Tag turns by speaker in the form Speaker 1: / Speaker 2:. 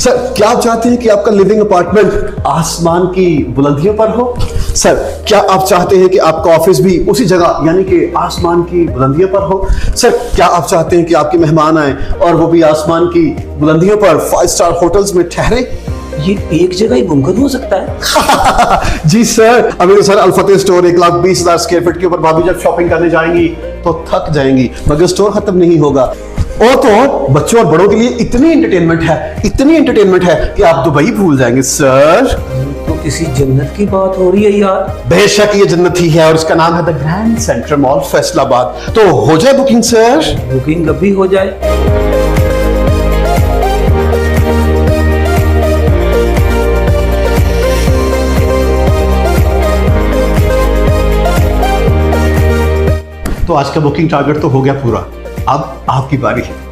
Speaker 1: Sir क्या आप चाहते हैं कि आपका लिविंग अपार्टमेंट आसमान की बुलंदियों पर हो? सर क्या आप चाहते हैं कि आपका ऑफिस भी उसी जगह यानी कि आसमान की बुलंदियों पर हो? सर क्या आप चाहते हैं कि आपके मेहमान आए और वो भी आसमान की बुलंदियों पर 5 स्टार होटल्स में ठहरे?
Speaker 2: ये एक जगह ही मुमकिन हो सकता है?
Speaker 1: जी सर, अभी तो सर अल्फतेह स्टोर 1,20,000 स्क्वायर फीट के ऊपर भाभी जब शॉपिंग करने जाएंगी तो थक जाएंगी, मगर स्टोर खत्म नहीं होगा। और तो और बच्चों और बड़ों के लिए इतनी एंटरटेनमेंट है कि आप दुबई भूल जाएंगे सर।
Speaker 2: तो किसी जन्नत की बात हो रही है यार।
Speaker 1: बेशक ये जन्नत ही है और इसका नाम है the grand central mall Faisalabad. तो हो जाए बुकिंग सर?
Speaker 2: बुकिंग अभी हो जाए।
Speaker 1: तो आज का बुकिंग टारगेट तो हो गया पूरा, अब आपकी बारी है।